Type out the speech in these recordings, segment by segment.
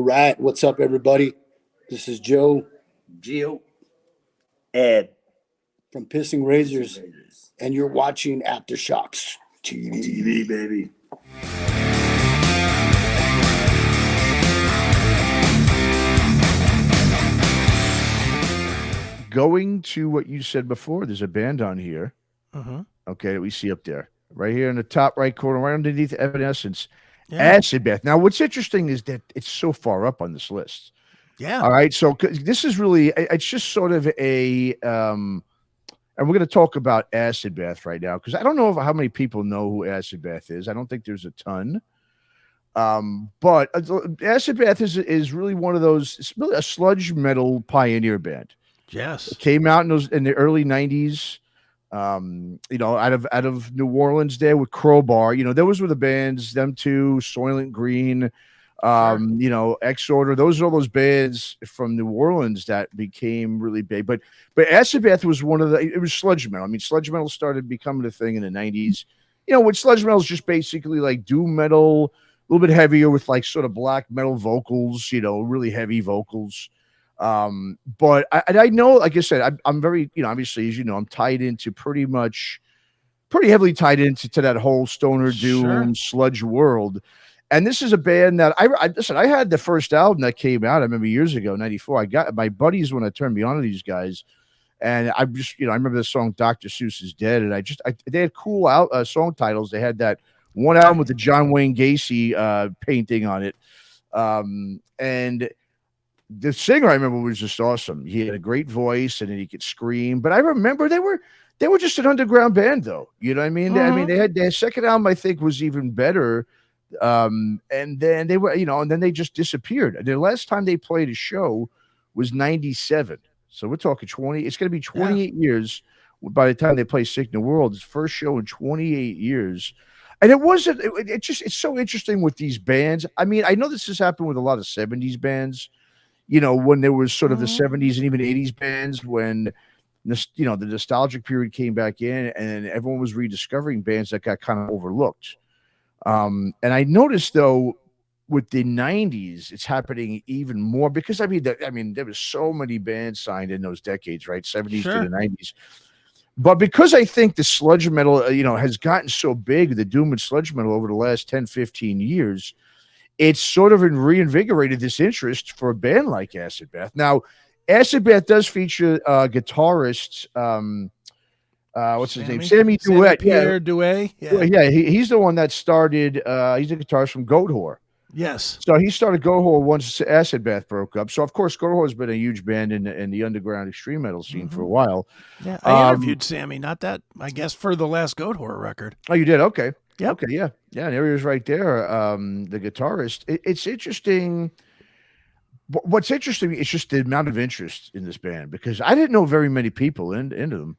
right. What's up, everybody? This is Joe Geo, Ed, from Pissing Razors, and you're watching Aftershocks TV. TV, baby. Going to what you said before, there's a band on here. Okay, that we see up there. Right here in the top right corner, right underneath Evanescence. Yeah. Acid Bath. Now, what's interesting is that it's so far up on this list. Yeah. All right. So this is really, it's just sort of a, and we're going to talk about Acid Bath right now, because I don't know how many people know who Acid Bath is. I don't think there's a ton. But Acid Bath is really one of those, it's really a sludge metal pioneer band. Yes. It came out in the early 90s. Out of New Orleans there with Crowbar. Those were the bands, them two, Soylent Green, Exorder. Those are all those bands from New Orleans that became really big. But Acid Bath was it was sludge metal. I mean, sludge metal started becoming a thing in the 90s. When sludge metal is just basically like doom metal, a little bit heavier with like sort of black metal vocals, really heavy vocals. But I know, like I said, I'm very, obviously, as you know, I'm pretty heavily tied into that whole stoner doom sludge world. And this is a band that I had the first album that came out, I remember years ago, 94. I got my buddies when I turned me on to these guys. And I just, I remember the song Dr. Seuss is Dead. And they had cool song titles. They had that one album with the John Wayne Gacy painting on it. And the singer, I remember, was just awesome. He had a great voice and he could scream. But I remember they were just an underground band, though. You know what I mean? I mean, they had their second album, I think, was even better. And then they were, and then they just disappeared. The last time they played a show was 97. So we're talking 20. It's going to be 28 years by the time they play Sick in the World. It's first show in 28 years. And it's so interesting with these bands. I mean, I know this has happened with a lot of 70s bands. When there was sort of the 70s and even 80s bands, when the nostalgic period came back in and everyone was rediscovering bands that got kind of overlooked. And I noticed, though, with the 90s, it's happening even more because, there was so many bands signed in those decades, right? 70s to the 90s. But because I think the sludge metal, has gotten so big, the doom and sludge metal over the last 10, 15 years, it's sort of reinvigorated this interest for a band like Acid Bath. Now, Acid Bath does feature guitarist, what's his name? Sammy Duet. Duet. Yeah, he's the one that started. He's a guitarist from Goat Whore. Yes. So he started Goat Whore once Acid Bath broke up. So of course, Goat Whore has been a huge band in the underground extreme metal scene for a while. Yeah, I interviewed Sammy. Not that, I guess, for the last Goat Whore record. Oh, you did? Okay. Yep. Okay. Yeah. And there he was right there. The guitarist. It's interesting. What's interesting is just the amount of interest in this band, because I didn't know very many people into them.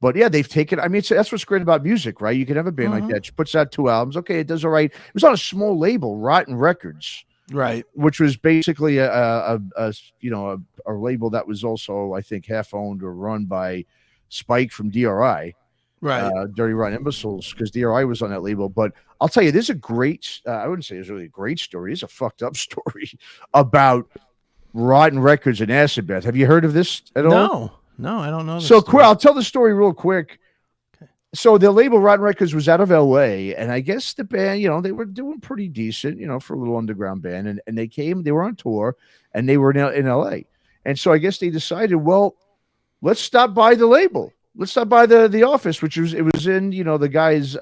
But yeah, they've taken. That's what's great about music, right? You can have a band like that. She puts out 2 albums. Okay, it does all right. It was on a small label, Rotten Records, right? Which was basically a label that was also, I think, half owned or run by Spike from DRI, right? Dirty Rotten Imbeciles, because DRI was on that label. But I'll tell you, this is a great. I wouldn't say it's really a great story. It's a fucked up story about Rotten Records and Acid Bath. Have you heard of this at all? No, I don't know. So quick, I'll tell the story real quick. Okay. So the label Rotten Records was out of LA, and I guess the band, they were doing pretty decent, for a little underground band. And they were on tour, and they were in LA. And so I guess they decided, well, let's stop by the label. Let's stop by the office, which was in, the guy's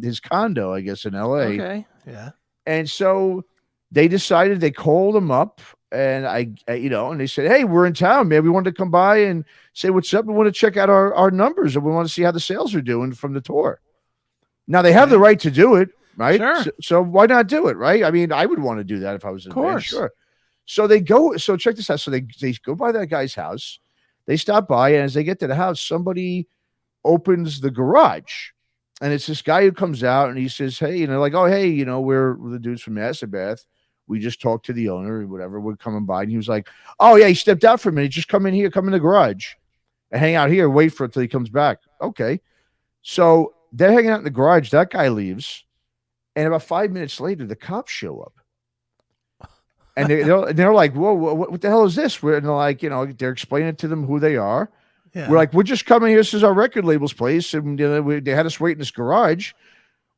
his condo, I guess, in LA. Okay. Yeah. And so they decided, they called him up. And and they said, hey, we're in town, man. We wanted to come by and say what's up. We want to check out our numbers, and we want to see how the sales are doing from the tour. Now, they have the right to do it, right? Sure. So why not do it, right? I would want to do that if I was in a band, sure. So they go. So check this out. So they go by that guy's house. They stop by, and as they get to the house, somebody opens the garage, and it's this guy who comes out, and he says, hey, oh, hey, we're the dudes from Acid Bath. We just talked to the owner or whatever. We're coming by. And he was like, oh, yeah, he stepped out for a minute. Just come in here, come in the garage and hang out here. Wait for it till he comes back. Okay. So they're hanging out in the garage. That guy leaves. And about 5 minutes later, the cops show up. and they're like, whoa, what the hell is this? And they're like, they're explaining to them who they are. Yeah. We're like, we're just coming here. This is our record label's place, and they had us wait in this garage,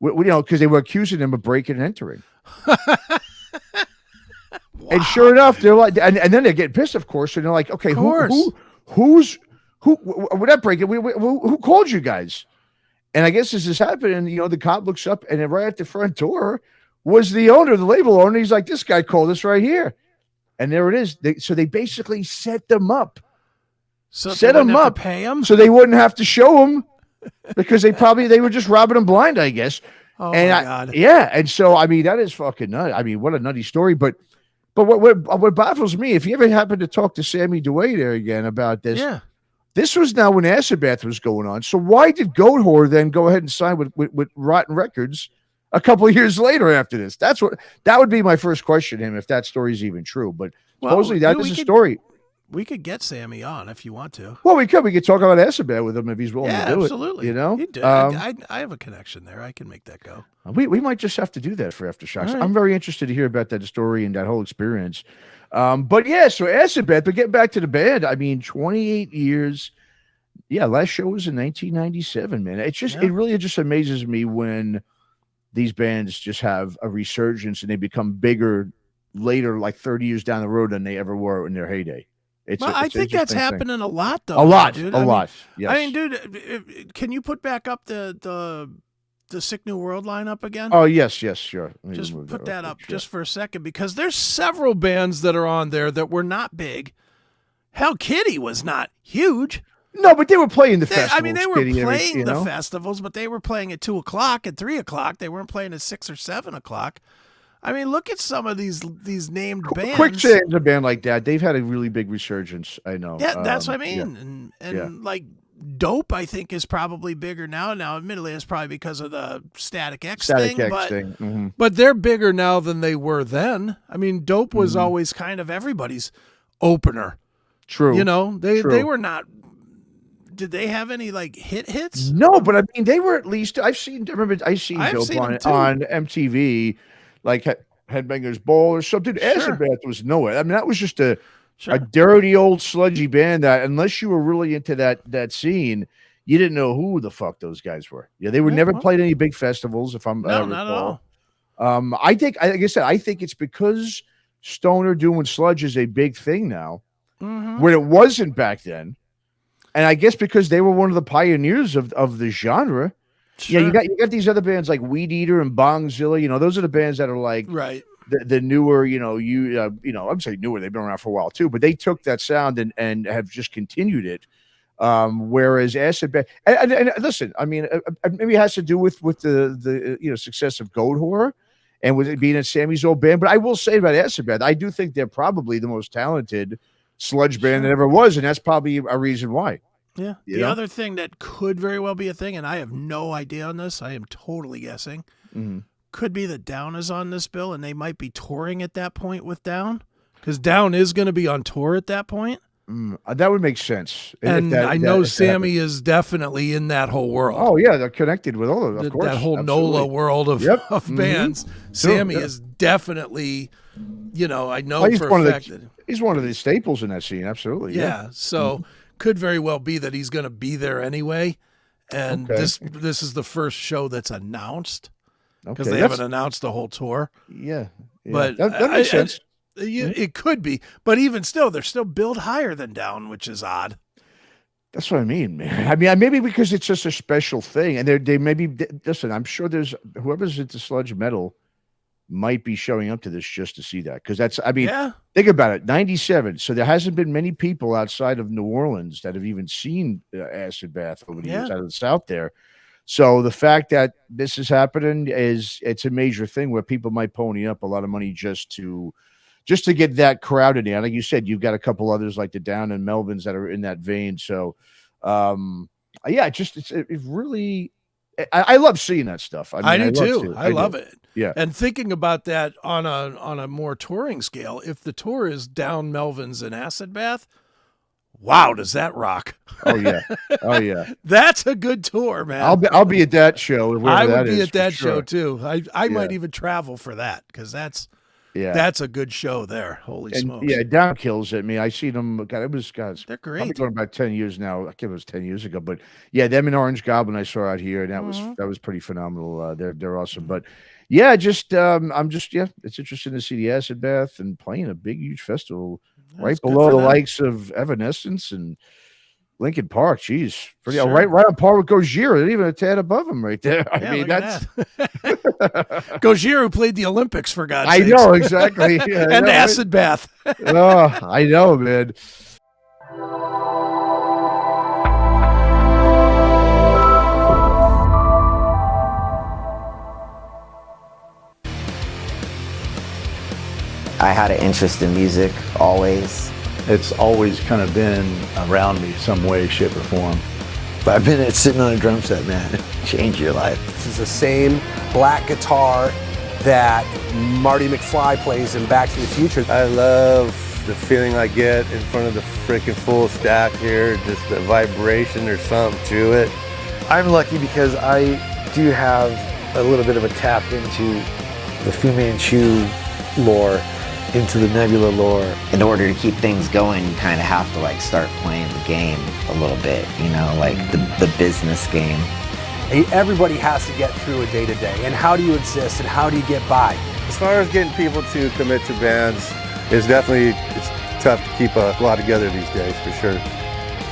because they were accusing them of breaking and entering. And sure enough, they're like, and then they get pissed, of course, and they're like, okay, who we're not breaking. Who called you guys? And I guess this is happening. The cop looks up, and then right at the front door was the owner, the label owner. He's like, this guy called us right here, and there it is. So they basically set them up. Set them up, pay them, so they wouldn't have to show them, because they were just robbing them blind, I guess. Oh and my God. Yeah, and so that is fucking nut. What a nutty story. But what baffles me, if you ever happen to talk to Sammy Duet there again about this, this was now when Acid Bath was going on. So why did Goat Whore then go ahead and sign with Rotten Records a couple of years later after this? That would be my first question to him, if that story is even true. But supposedly that is a story. We could get Sammy on if you want to. Well, we could talk about Acid Bath with him if he's willing to do absolutely. it. I have a connection there. I can make that go. We might just have to do that for Aftershocks. Right. I'm very interested to hear about that story and that whole experience. But yeah, so Acid Bath. But getting back to the band, 28 years. Yeah, last show was in 1997. Man, it really just amazes me when these bands just have a resurgence and they become bigger later, like 30 years down the road, than they ever were in their heyday. I think that's happening a lot, though. A lot. Yes. Dude, can you put back up the Sick New World lineup again? Oh, yes, sure. Just put that up just for a second, because there's several bands that are on there that were not big. Hell, Kitty was not huge. No, but they were playing the festivals. They were playing the festivals, but they were playing at 2:00 and 3:00. They weren't playing at 6 or 7 o'clock. Look at some of these named bands. Quicksands, a band like that, they've had a really big resurgence. I know. Yeah, that's what I mean. And like Dope, I think, is probably bigger now. Now, admittedly, it's probably because of the Static X thing. Mm-hmm. But they're bigger now than they were then. Dope was always kind of everybody's opener. True. They were not. Did they have any like hits? No, but they were at least. I've seen Dope on MTV. Like Headbangers Ball or something. Sure. Acid Bath was nowhere. That was just a dirty old sludgy band that, unless you were really into that scene, you didn't know who the fuck those guys were. Yeah, they were never played any big festivals. If I'm not at all. I think, like I said, I think it's because stoner doing sludge is a big thing now, when it wasn't back then, and I guess because they were one of the pioneers of the genre. Sure. Yeah, you got these other bands like Weed Eater and Bongzilla. Those are the bands that are like the newer. I'm saying newer. They've been around for a while too, but they took that sound and have just continued it. Whereas Acid Bath, and listen, maybe it has to do with the success of Goat Whore and with it being in Sammy's old band. But I will say about Acid Bath, I do think they're probably the most talented sludge band that ever was, and that's probably a reason why. Yeah. The other thing that could very well be a thing, and I have no idea on this, I am totally guessing, could be that Down is on this bill, and they might be touring at that point with Down, because Down is going to be on tour at that point. That would make sense. And I know Sammy is definitely in that whole world. Oh, yeah, they're connected with all of course. That whole Absolutely. NOLA world of bands. Sammy is definitely, I know for a fact that he's one of the staples in that scene. Absolutely. Yeah. So could very well be that he's going to be there anyway. And this is the first show that's announced, because they haven't announced the whole tour. Yeah. But that makes sense. It could be, but even still, they're still billed higher than Down, which is odd. That's what I mean, man. Maybe because it's just a special thing, and they maybe listen. I'm sure there's whoever's into sludge metal might be showing up to this just to see that, because that's. Think about it. 97. So there hasn't been many people outside of New Orleans that have even seen Acid Bath over the years out of the South there. So the fact that this is happening it's a major thing where people might pony up a lot of money just to get that crowd in there. Like you said, you've got a couple others like the Down and Melvins that are in that vein. So, it really, I love seeing that stuff. I do too. I love it. Yeah. And thinking about that on a more touring scale, if the tour is Down, Melvins, and Acid Bath, wow, does that rock? Oh yeah. That's a good tour, man. I'll be at that show. I would be at that show too. I might even travel for that, because that's Yeah. That's a good show there. Holy And smokes. yeah, Down kills at me. I seen them. God, it was guys. They're Probably great. going about 10 years now. I think it was 10 years ago, but yeah, them and Orange Goblin I saw out here, and that was pretty phenomenal. They're awesome. But yeah, just it's interesting to see the Acid Bath and playing a big, huge festival right That's good below for the them. likes of Evanescence and Lincoln Park. Jeez, pretty Sure. right on par with Gojira. They're even a tad above them right there. I Yeah, mean, look that's at that. Gojira, who played the Olympics, for God's I sakes. know exactly. Yeah, I And know, right? Acid Bath. Oh, I know, man. I had an interest in music always. It's always kind of been around me some way, shape, or form. 5 minutes sitting on a drum set, man. Change your life. This is the same black guitar that Marty McFly plays in Back to the Future. I love the feeling I get in front of the freaking full stack here, just the vibration or something to it. I'm lucky because I do have a little bit of a tap into the Fu Manchu lore, into the Nebula lore. In order to keep things going, you kind of have to like start playing the game a little bit, you know, like the business game. Everybody has to get through a day-to-day. And how do you exist and how do you get by? As far as getting people to commit to bands, it's tough to keep a lot together these days, for sure.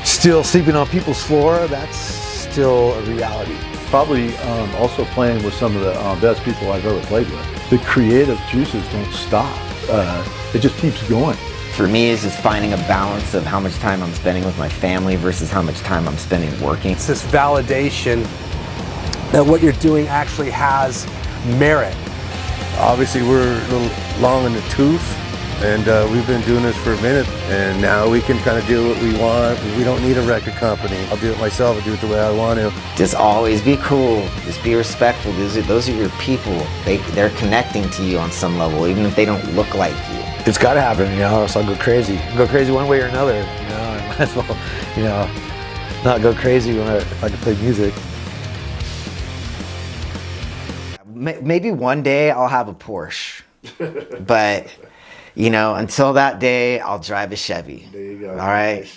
Still sleeping on people's floor, that's still a reality. Probably also playing with some of the best people I've ever played with. The creative juices don't stop. It just keeps going. For me, it's just finding a balance of how much time I'm spending with my family versus how much time I'm spending working. It's this validation that what you're doing actually has merit. Obviously, we're a little long in the tooth, and we've been doing this for a minute, and now we can kind of do what we want. We don't need a record company. I'll do it myself. I'll do it the way I want to. Just always be cool. Just be respectful. Those are your people. They're connecting to you on some level, even if they don't look like you. It's got to happen, or else I'll go crazy. Go crazy one way or another, I might as well, not go crazy if I can play music. Maybe one day I'll have a Porsche, but until that day, I'll drive a Chevy. There you go. All right.